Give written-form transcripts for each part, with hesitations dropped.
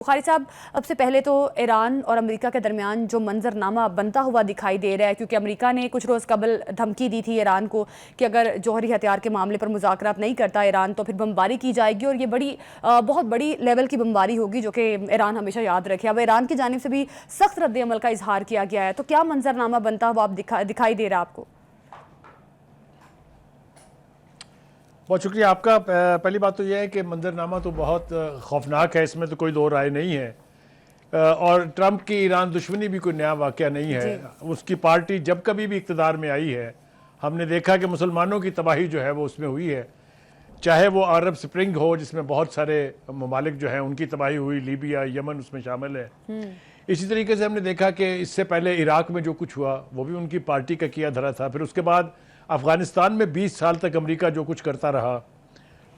बुखारी साहब, अब से पहले तो ईरान और अमेरिका के दरमियान जो मंजरनामा बनता हुआ दिखाई दे रहा है, क्योंकि अमेरिका ने कुछ रोज़ कबल धमकी दी थी ईरान को कि अगर जौहरी हथियार के मामले पर मुज़ाकरात नहीं करता ईरान तो फिर बमबारी की जाएगी और ये बहुत बड़ी लेवल की बमबारी होगी, जो कि ईरान हमेशा याद रखे। अब ईरान की जानिब से भी सख्त रद्द-ए-अमल का इजहार किया गया है, तो क्या मंजरनामा बनता हुआ आप दिखाई दे रहा है आपको? बहुत शुक्रिया आपका। पहली बात तो यह है कि मंजरनामा तो बहुत खौफनाक है, इसमें तो कोई दो राय नहीं है। और ट्रंप की ईरान दुश्मनी भी कोई नया वाक़या नहीं है। उसकी पार्टी जब कभी भी इक़्तिदार में आई है, हमने देखा कि मुसलमानों की तबाही जो है वो उसमें हुई है। चाहे वो अरब स्प्रिंग हो जिसमें बहुत सारे ममालिक जो हैं उनकी तबाही हुई, लीबिया, यमन उसमें शामिल है। इसी तरीके से हमने देखा कि इससे पहले इराक में जो कुछ हुआ वो भी उनकी पार्टी का किया धरा था। फिर उसके बाद अफ़गानिस्तान में 20 साल तक अमेरिका जो कुछ करता रहा।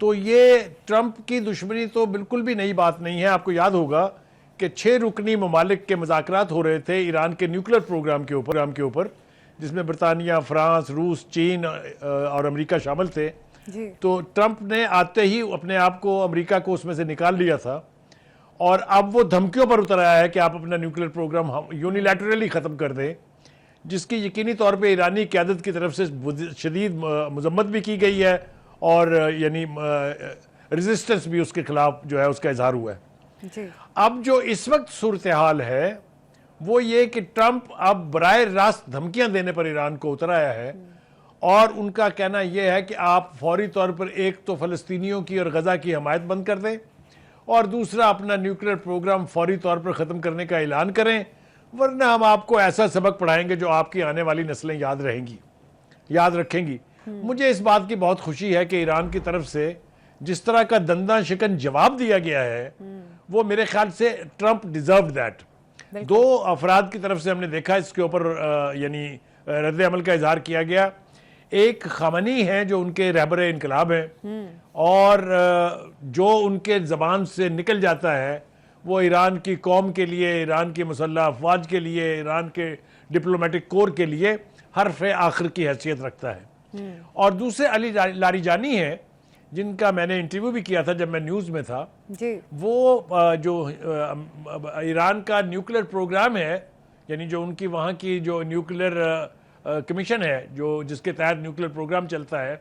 तो ये ट्रंप की दुश्मनी तो बिल्कुल भी नई बात नहीं है। आपको याद होगा कि 6 रुकनी ममालिक के मुज़ाकरात हो रहे थे ईरान के न्यूक्लियर प्रोग्राम के ऊपर जिसमें बरतानिया, फ्रांस, रूस, चीन और अमेरिका शामिल थे। तो ट्रंप ने आते ही अपने आप को, अमेरिका को उसमें से निकाल लिया था और अब वो धमकियों पर उतर आया है कि आप अपना न्यूक्लियर प्रोग्राम यूनिलैटरली ख़त्म कर दें, जिसकी यकीनी तौर पे ईरानी क़यादत की तरफ से शदीद मजम्मत भी की गई है और यानी रेजिस्टेंस भी उसके खिलाफ जो है उसका इजहार हुआ है। अब जो इस वक्त सूरत हाल है वो ये कि ट्रंप अब बराह रास्त धमकियां देने पर ईरान को उतर आया है और उनका कहना यह है कि आप फौरी तौर पर एक तो फ़लस्तीनियों की और गज़ा की हमायत बंद कर दें और दूसरा अपना न्यूक्लियर प्रोग्राम फौरी तौर पर ख़त्म करने का ऐलान करें, वरना हम आपको ऐसा सबक पढ़ाएंगे जो आपकी आने वाली नस्लें याद रखेंगी। मुझे इस बात की बहुत खुशी है कि ईरान की तरफ से जिस तरह का दंदा शिकन जवाब दिया गया है वो मेरे ख्याल से ट्रंप डिजर्व दैट। 2 अफराद की तरफ से हमने देखा इसके ऊपर यानी रद्द अमल का इजहार किया गया। एक खामनी है जो उनके रहबर इनकलाब हैं और जो उनके ज़बान से निकल जाता है वो ईरान की कौम के लिए, ईरान की मुसल्लह अफवाज के लिए, ईरान के डिप्लोमेटिक कोर के लिए हर्फ आखिर की हैसियत रखता है। और दूसरे अली लारीजानी हैं जिनका मैंने इंटरव्यू भी किया था जब मैं न्यूज़ में था जी। वो जो ईरान का न्यूक्लियर प्रोग्राम है, यानी जो उनकी वहाँ की जो न्यूक्लियर कमीशन है जो जिसके तहत न्यूक्लियर प्रोग्राम चलता है,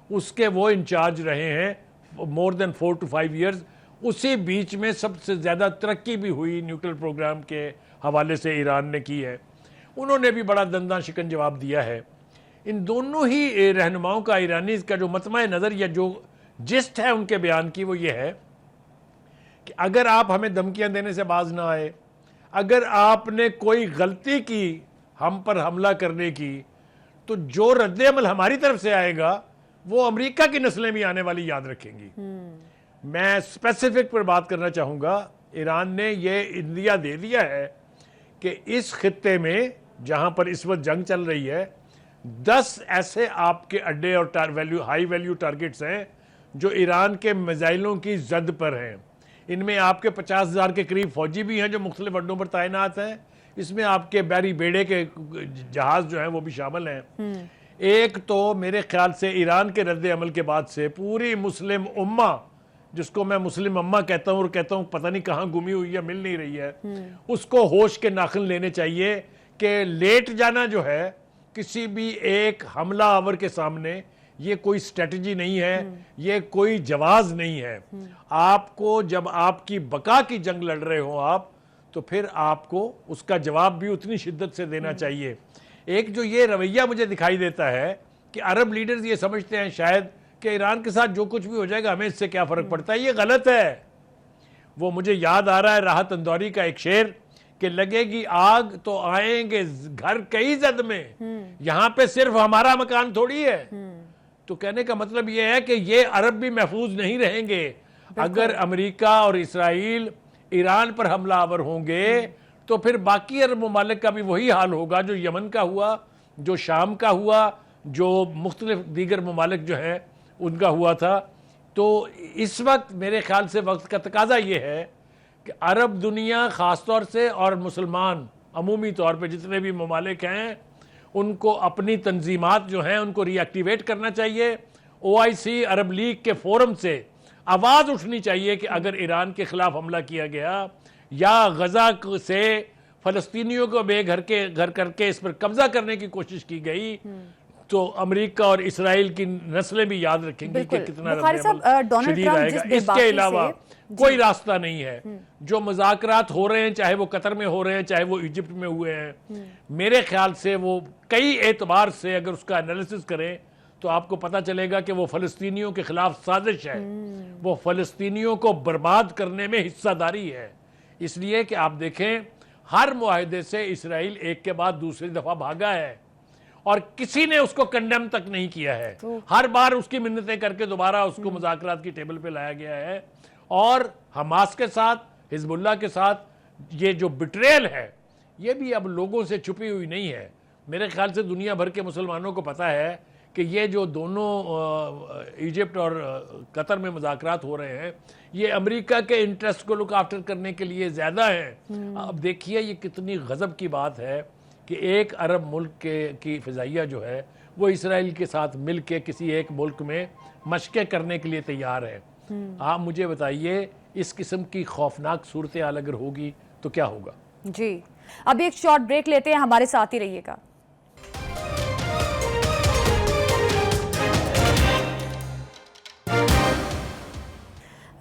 उसके वो इंचार्ज रहे हैं मोर देन 4 to 5 ईयर्स। उसी बीच में सबसे ज़्यादा तरक्की भी हुई न्यूक्लियर प्रोग्राम के हवाले से ईरान ने की है। उन्होंने भी बड़ा दंदा शिकन जवाब दिया है। इन दोनों ही रहनुमाओं का, ईरानी का जो मतमा नज़र या जो जिस्ट है उनके बयान की वो ये है कि अगर आप हमें धमकियां देने से बाज ना आए, अगर आपने कोई गलती की हम पर हमला करने की, तो जो रद्द अमल हमारी तरफ से आएगा वो अमेरिका की नस्लें भी आने वाली याद रखेंगी। मैं स्पेसिफिक पर बात करना चाहूँगा। ईरान ने ये इंदिया दे दिया है कि इस खित्ते में जहाँ पर इस वक्त जंग चल रही है 10 ऐसे आपके अड्डे और हाई वैल्यू टारगेट्स हैं जो ईरान के मिसाइलों की जद पर हैं। इनमें आपके 50,000 के करीब फौजी भी हैं जो मुख्तलिफ अड्डों पर तैनात हैं। इसमें आपके बैरी बेड़े के जहाज जो हैं वो भी शामिल हैं। एक तो मेरे ख्याल से ईरान के रद्द अमल के बाद से पूरी मुस्लिम उम्मा, जिसको मैं मुस्लिम अम्मा कहता हूँ और कहता हूँ पता नहीं कहाँ गुमी हुई है, मिल नहीं रही है, उसको होश के नाखिन लेने चाहिए कि लेट जाना जो है किसी भी एक हमला आवर के सामने ये कोई स्ट्रेटजी नहीं है, ये कोई जवाब नहीं है। आपको जब आपकी बका की जंग लड़ रहे हो आप, तो फिर आपको उसका जवाब भी उतनी शिद्दत से देना चाहिए। एक जो ये रवैया मुझे दिखाई देता है कि अरब लीडर्स ये समझते हैं शायद कि ईरान के साथ जो कुछ भी हो जाएगा हमें इससे क्या फ़र्क पड़ता है, ये गलत है। वो मुझे याद आ रहा है राहत अंदौरी का एक शेर कि लगेगी आग तो आएंगे घर कई जद में, यहाँ पे सिर्फ हमारा मकान थोड़ी है। तो कहने का मतलब ये है कि ये अरब भी महफूज नहीं रहेंगे अगर अमेरिका और इसराइल ईरान पर हमलावर होंगे, तो फिर बाकी अरब ममालिक का भी वही हाल होगा जो यमन का हुआ, जो शाम का हुआ, जो मुख्तलिफ दीगर ममालिक जो हैं उनका हुआ था। तो इस वक्त मेरे ख्याल से वक्त का तकाजा ये है कि अरब दुनिया ख़ास तौर से और मुसलमान अमूमी तौर पे जितने भी ममालिक हैं उनको अपनी तंजीमात जो हैं उनको रीएक्टिवेट करना चाहिए। OIC अरब लीग के फोरम से आवाज उठनी चाहिए कि अगर ईरान के खिलाफ हमला किया गया या गजा से फलस्तीनियों को बेघर करके इस पर कब्जा करने की कोशिश की गई, तो अमेरिका और इसराइल की नस्लें भी याद रखेंगी कि कितना शदीद आएगा। इसके अलावा कोई रास्ता नहीं है। जो मुज़ाकरात हो रहे हैं, चाहे वो कतर में हो रहे हैं, चाहे वो इजिप्ट में हुए हैं, मेरे ख्याल से वो कई एतबार से अगर उसका एनालिसिस करें तो आपको पता चलेगा कि वो फलस्तीनियों के खिलाफ साजिश है, वो फलस्तीनियों को बर्बाद करने में हिस्सादारी है। इसलिए कि आप देखें, हर मुआहदे से इसराइल एक के बाद दूसरी दफा भागा है और किसी ने उसको कंडेम तक नहीं किया है। हर बार उसकी मिन्नतें करके दोबारा उसको मुज़ाकरात की टेबल पे लाया गया है। और हमास के साथ, हिजबुल्लाह के साथ ये जो बिट्रेयल है, ये भी अब लोगों से छुपी हुई नहीं है। मेरे ख्याल से दुनिया भर के मुसलमानों को पता है कि ये जो दोनों इजिप्ट और कतर में मुज़ाकरात हो रहे हैं, ये अमेरिका के इंटरेस्ट को लुक आफ्टर करने के लिए ज़्यादा हैं। अब देखिए ये कितनी गज़ब की बात है कि एक अरब मुल्क की फ़िज़ाइया जो है वो इसराइल के साथ मिल के किसी एक मुल्क में मशक़ें करने के लिए तैयार है। आप मुझे बताइए, इस किस्म की खौफनाक सूरत हाल अगर होगी तो क्या होगा? जी, अभी एक शॉर्ट ब्रेक लेते हैं, हमारे साथ ही रहिएगा।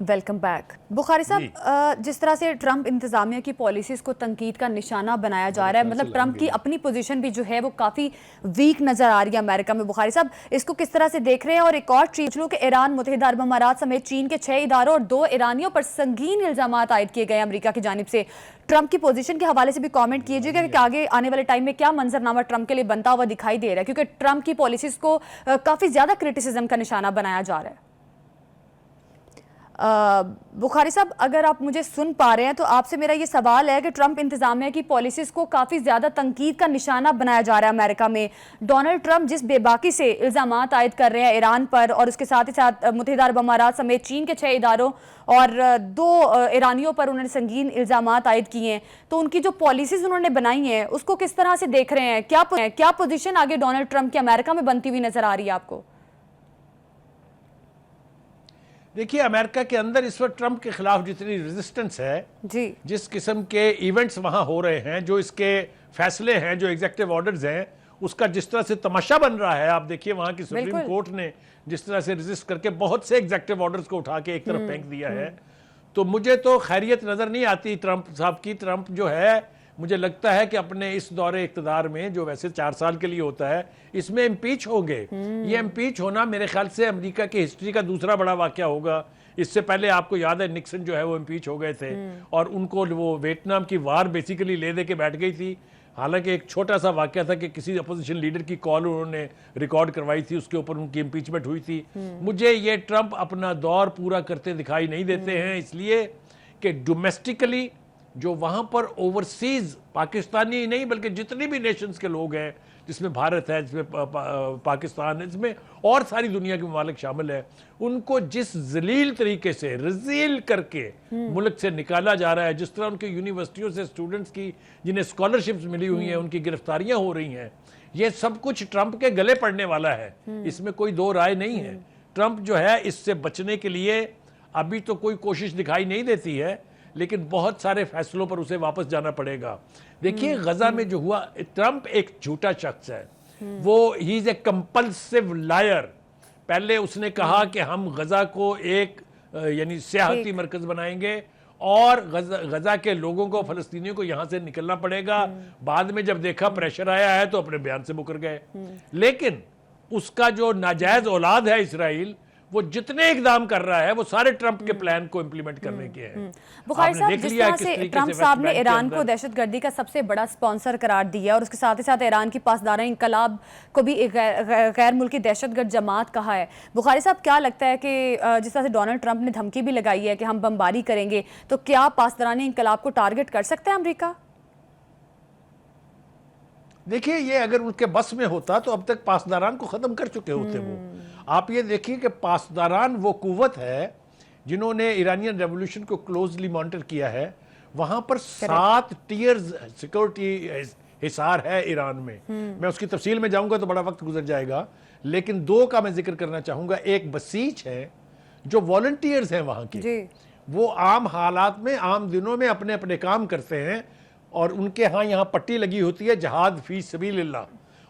Welcome back. बुखारी साहब, जिस तरह से ट्रंप इंतजामिया की पॉलिसीज को तनकीद का निशाना बनाया जा रहा है, मतलब ट्रंप की अपनी पोजीशन भी जो है वो काफ़ी वीक नज़र आ रही है अमेरिका में। बुखारी साहब, इसको किस तरह से देख रहे हैं? और एक और चीज लो कि ईरान, मुत्तहिदा अरब अमारात समेत चीन के 6 इदारों और 2 ईरानियों पर संगीन इल्जाम आयद किए गए अमेरिका की जानिब से। ट्रंप की पोजीशन के हवाले से भी कमेंट कीजिएगा कि आगे आने वाले टाइम में क्या मंजरनामा ट्रंप के लिए बनता हुआ दिखाई दे रहा है, क्योंकि ट्रंप की पॉलिसीज को काफ़ी ज़्यादा क्रिटिसिज्म का निशाना बनाया जा रहा है। बुखारी साहब, अगर आप मुझे सुन पा रहे हैं तो आपसे मेरा ये सवाल है कि ट्रंप इंतजामिया की पॉलिसीज को काफ़ी ज़्यादा तनकीद का निशाना बनाया जा रहा है अमेरिका में। डोनाल्ड ट्रंप जिस बेबाकी से इल्ज़ामात आयद कर रहे हैं ईरान पर और उसके साथ ही साथ मुत्तहिदा अरब अमारात समेत चीन के 6 इदारों और 2 ईरानियों पर उन्होंने संगीन इल्ज़ामात आयद किए हैं, तो उनकी जो पॉलिसीज़ उन्होंने बनाई हैं उसको किस तरह से देख रहे हैं? क्या पोजीशन आगे डोनाल्ड ट्रंप की अमेरिका में बनती हुई नज़र आ रही है आपको? देखिए, अमेरिका के अंदर इस वक्त ट्रंप के खिलाफ जितनी रेजिस्टेंस है जी, जिस किस्म के इवेंट्स वहां हो रहे हैं, जो इसके फैसले हैं, जो एग्जीक्यूटिव ऑर्डर्स हैं, उसका जिस तरह से तमाशा बन रहा है, आप देखिए वहां की सुप्रीम कोर्ट ने जिस तरह से रेजिस्ट करके बहुत से एग्जीक्यूटिव ऑर्डर्स को उठा के एक तरफ फेंक दिया है, तो मुझे तो खैरियत नजर नहीं आती ट्रंप साहब की। ट्रंप जो है, मुझे लगता है कि अपने इस दौरे इख्तिदार में, जो वैसे 4 साल के लिए होता है, इसमें इम्पीच होंगे। ये इम्पीच होना मेरे ख्याल से अमेरिका की हिस्ट्री का दूसरा बड़ा वाकया होगा। इससे पहले आपको याद है निक्सन जो है वो इम्पीच हो गए थे और उनको वो वियतनाम की वार बेसिकली ले दे के बैठ गई थी। हालांकि एक छोटा सा वाकया था कि किसी अपोजिशन लीडर की कॉल उन्होंने रिकॉर्ड करवाई थी, उसके ऊपर उनकी इम्पीचमेंट हुई थी। मुझे ये ट्रंप अपना दौर पूरा करते दिखाई नहीं देते हैं, इसलिए कि डोमेस्टिकली जो वहां पर ओवरसीज पाकिस्तानी ही नहीं बल्कि जितने भी नेशंस के लोग हैं, जिसमें भारत है, जिसमें पाकिस्तान है, जिसमें और सारी दुनिया के ममालिक शामिल है, उनको जिस जलील तरीके से रजील करके मुल्क से निकाला जा रहा है, जिस तरह उनके यूनिवर्सिटियों से स्टूडेंट्स की जिन्हें स्कॉलरशिप्स मिली हुई हैं, उनकी गिरफ्तारियां हो रही हैं, ये सब कुछ ट्रंप के गले पड़ने वाला है। इसमें कोई दो राय नहीं है। ट्रंप जो है इससे बचने के लिए अभी तो कोई कोशिश दिखाई नहीं देती है, लेकिन बहुत सारे फैसलों पर उसे वापस जाना पड़ेगा। देखिए, गजा में जो हुआ, ट्रंप एक झूठा शख्स है, वो he is a compulsive liar. पहले उसने कहा कि हम गजा को एक यानी सियाहती मरकज बनाएंगे और गजा के लोगों को, फलस्तीनियों को यहां से निकलना पड़ेगा। बाद में जब देखा प्रेशर आया है तो अपने बयान से मुकर गए। लेकिन उसका जो नाजायज औलाद है इसराइल, वो जितने इकदाम कर रहा है वो सारे ट्रंप के प्लान को इंप्लीमेंट करने के हैं। बुखारी साहब, जिस तरह से ट्रंप साहब ने ईरान को दहशतगर्दी का सबसे बड़ा स्पॉन्सर करार दिया और उसके साथ ही साथ ईरान की पासदारा इंकलाब को भी एक गैर मुल्की दहशतगर्द जमात कहा है, बुखारी साहब क्या लगता है कि जिस तरह से डोनाल्ड ट्रंप ने धमकी भी लगाई है कि हम बमबारी करेंगे, तो क्या पासदारानी इंकलाब को टारगेट कर सकता है अमरीका? देखिए, ये अगर उनके बस में होता तो अब तक पासदारान को खत्म कर चुके होते वो। आप ये देखिए कि पासदारान वो कुव्वत है जिन्होंने ईरानियन रेवोल्यूशन को क्लोजली मॉनिटर किया है। वहां पर 7 टीयर्स सिक्योरिटी हिसार है ईरान में। मैं उसकी तफसील में जाऊंगा तो बड़ा वक्त गुजर जाएगा, लेकिन 2 का मैं जिक्र करना चाहूंगा। एक बसीच है जो वॉलंटियर्स हैं वहां के, जी वो आम हालात में, आम दिनों में अपने अपने काम करते हैं और उनके यहाँ पट्टी लगी होती है जहाद फी सबीलिल्लाह,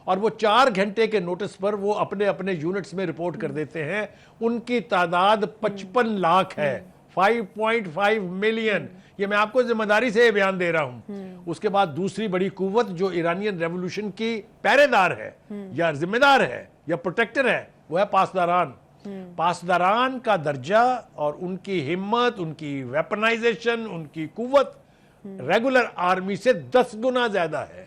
और वो 4 घंटे के नोटिस पर वो अपने अपने यूनिट्स में रिपोर्ट कर देते हैं। उनकी तादाद 55 लाख है, 5.5 मिलियन। ये मैं आपको जिम्मेदारी से बयान दे रहा हूं। उसके बाद दूसरी बड़ी कुव्वत जो ईरानियन रेवोल्यूशन की पहरेदार है या जिम्मेदार है या प्रोटेक्टर है, वो है पासदारान। पासदारान का दर्जा और उनकी हिम्मत, उनकी वेपनाइजेशन, उनकी कुव्वत रेगुलर आर्मी से 10 गुना ज्यादा है।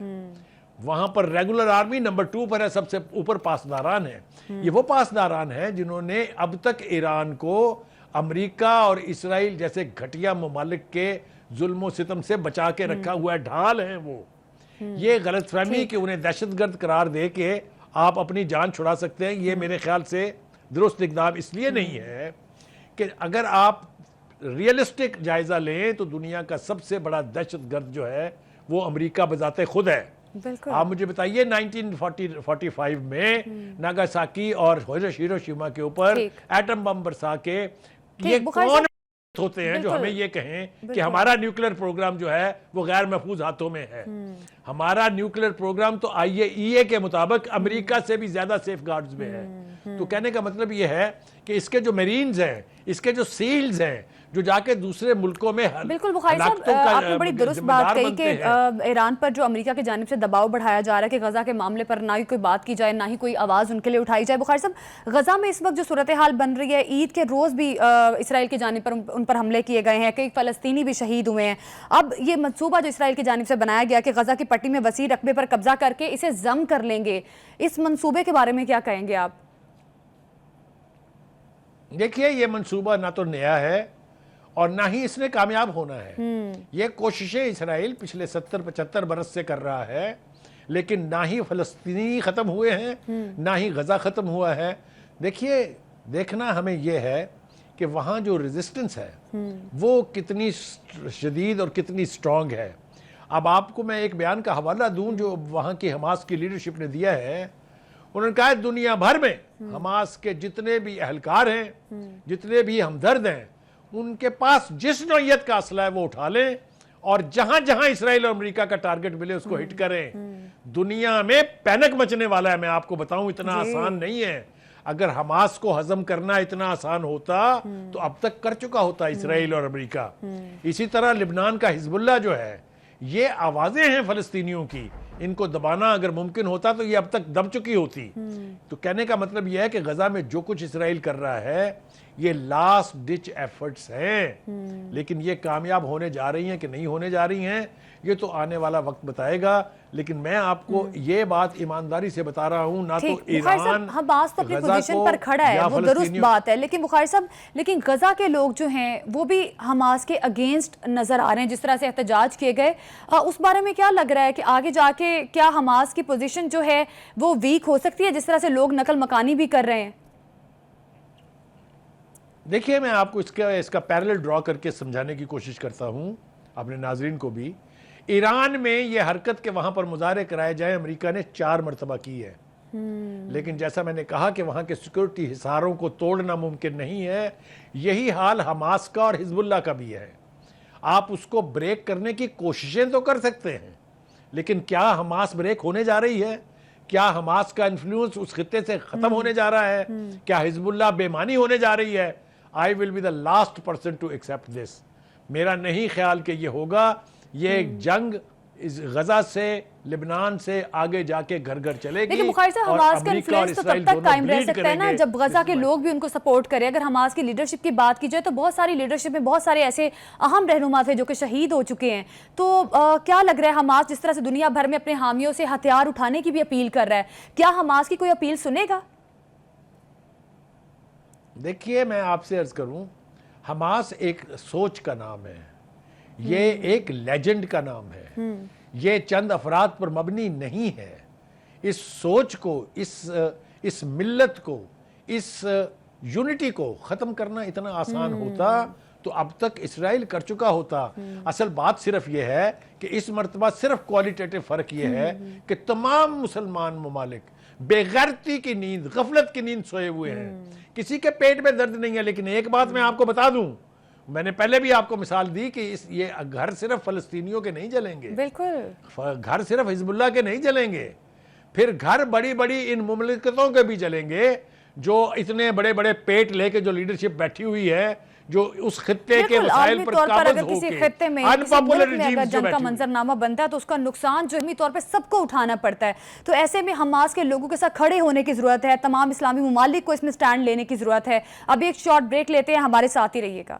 वहां पर रेगुलर आर्मी नंबर 2 पर है, सबसे ऊपर पासदारान है। ये वो पासदारान है जिन्होंने अब तक ईरान को अमेरिका और इसराइल जैसे घटिया ममालिक के जुल्म सितम से बचा के रखा हुआ है, ढाल है वो। ये गलतफहमी कि उन्हें दहशतगर्द करार दे के आप अपनी जान छुड़ा सकते हैं, ये मेरे ख्याल से दुरुस्त इक़दाम इसलिए नहीं है कि अगर आप रियलिस्टिक जायजा लें तो दुनिया का सबसे बड़ा दहशतगर्द जो है वो अमेरिका बजाते खुद है। आप मुझे बताइए 1945 में नागासाकी और हिरोशिमा के ऊपर एटम बम बरसा के ये कौन होते हैं जो हमें ये कहें कि हमारा न्यूक्लियर प्रोग्राम जो है वो गैर महफूज हाथों में है। हमारा न्यूक्लियर प्रोग्राम तो IAEA के मुताबिक अमेरिका से भी ज्यादा सेफ गार्ड्स में है। तो कहने का मतलब ये है कि इसके जो मेरीन्स हैं, इसके जो सील्स हैं, जो जाके दूसरे मुल्कों में बिल्कुल बुखारी साहब, आपने बड़ी दुरुस्त बात कही कि ईरान पर जो अमेरिका की जानिब से दबाव बढ़ाया जा रहा है कि गजा के मामले पर ना ही कोई बात की जाए, ना ही कोई आवाज़ उनके लिए उठाई जाए। बुखारी साहब, गजा में इस वक्त जो सूरत हाल बन रही है, ईद के रोज़ भी इसराइल की जानिब पर उन पर हमले किए गए हैं, कई फ़लस्तीनी भी शहीद हुए हैं। अब ये मनसूबा जो इसराइल की जानिब से बनाया गया कि गजा की पट्टी में वसी रकबे पर कब्जा करके इसे जम कर लेंगे, इस मनसूबे के बारे में क्या कहेंगे आप? देखिए, ये मनसूबा ना तो नया है और ना ही इसने कामयाब होना है। ये कोशिशें इसराइल पिछले 70-75 बरस से कर रहा है, लेकिन ना ही फलस्तीनी खत्म हुए हैं, ना ही गजा खत्म हुआ है। देखिए, देखना हमें यह है कि वहां जो रेजिस्टेंस है वो कितनी शदीद और कितनी स्ट्रांग है। अब आपको मैं एक बयान का हवाला दूं जो वहां की हमास की लीडरशिप ने दिया है। उन्होंने कहा है दुनिया भर में हमास के जितने भी अहलकार हैं, जितने भी हमदर्द हैं, उनके पास जिस नौयत का असला है वो उठा लें और जहां जहां इसराइल और अमेरिका का टारगेट मिले उसको हिट करें। दुनिया में पैनिक मचने वाला है। मैं आपको बताऊं, इतना आसान नहीं है। अगर हमास को हजम करना इतना आसान होता तो अब तक कर चुका होता इसराइल और अमेरिका। इसी तरह लिबनान का हिजबुल्लाह जो है, ये आवाजें हैं फलस्तीनियों की, इनको दबाना अगर मुमकिन होता तो ये अब तक दब चुकी होती। तो कहने का मतलब यह है कि गजा में जो कुछ इसराइल कर रहा है ये लास्ट डिच एफर्ट्स हैं, लेकिन ये कामयाब होने जा रही हैं कि नहीं होने जा रही हैं ये तो आने वाला वक्त बताएगा। लेकिन मैं आपको ये बात ईमानदारी से बता रहा हूं, ना तो ईरान हमास तो अपनी पोजीशन पर खड़ा है, वो दुरुस्त बात है, लेकिन बुखारी साहब, लेकिन गजा के लोग जो हैं वो भी हमास के अगेंस्ट नजर आ रहे हैं, जिस तरह से एहतजाज किए गए। उस बारे में क्या लग रहा है कि आगे जाके क्या हमास की पोजीशन जो है वो वीक हो सकती है, जिस तरह से लोग नकल मकानी भी कर रहे हैं? देखिए, मैं आपको इसका पैरेलल ड्रॉ करके समझाने की कोशिश करता हूं अपने नाजरीन को भी। ईरान में यह हरकत के वहां पर मुजाहरे कराए जाए अमेरिका ने 4 मरतबा की है, लेकिन जैसा मैंने कहा कि वहां के सिक्योरिटी हिसारों को तोड़ना मुमकिन नहीं है। यही हाल हमास का और हिजबुल्लाह का भी है। आप उसको ब्रेक करने की कोशिशें तो कर सकते हैं, लेकिन क्या हमास ब्रेक होने जा रही है? क्या हमास का इन्फ्लुएंस उस खित्ते से खत्म होने जा रहा है? क्या हिजबुल्लाह बेमानी होने जा रही है? I will be the last person to accept this. मेरा नहीं ख्याल कि ये होगा। ये एक जंग इस गजा से, लिबनान से आगे जाके घर घर चलेगी। लेकिन बुखारी साहब, हमास का इन्फ्लुएंस तो तब तक कायम रह सकता है ना जब गजा के लोग भी उनको सपोर्ट करें। अगर हमास की लीडरशिप की बात की जाए तो बहुत सारी लीडरशिप में बहुत सारे ऐसे अहम रहनुमा थे जो कि शहीद हो चुके हैं। तो क्या लग रहा है, हमास जिस तरह से दुनिया भर में अपने हामियों से हथियार उठाने की भी अपील कर रहा है, क्या हमास की कोई अपील सुनेगा? देखिए, मैं आपसे अर्ज करूं, हमास एक सोच का नाम है, ये एक लेजेंड का नाम है, ये चंद अफराद पर मबनी नहीं है। इस सोच को, इस मिल्लत को, इस यूनिटी को खत्म करना इतना आसान होता तो अब तक इसराइल कर चुका होता। असल बात सिर्फ यह है कि इस मर्तबा सिर्फ क्वालिटेटिव फर्क यह है कि तमाम मुसलमान ममालिक बेगैरती की नींद, गफलत की नींद सोए हुए हैं। किसी के पेट में दर्द नहीं है। लेकिन एक बात मैं आपको बता दूं, मैंने पहले भी आपको मिसाल दी कि ये घर सिर्फ फलस्तीनियों के नहीं जलेंगे, बिल्कुल घर सिर्फ हिजबुल्लाह के नहीं जलेंगे, फिर घर बड़ी बड़ी इन मुमलिकतों के भी जलेंगे जो इतने बड़े बड़े पेट लेके जो लीडरशिप बैठी हुई है, जो उस खित्ते के बिल्कुल, वसाइल आलमी पर तौर पर काबिज अगर किसी होके खित्ते में किसी अनपॉपुलर मुल्क में अगर regimes जो जंग का बैठी हुई। मंजरनामा बनता है तो उसका नुकसान जो इल्मी तौर पे सबको उठाना पड़ता है। तो ऐसे में हमास के लोगों के साथ खड़े होने की जरूरत है, तमाम इस्लामी ममालिक को इसमें स्टैंड लेने की जरूरत है। अब एक शॉर्ट ब्रेक लेते हैं, हमारे साथ ही रहिएगा।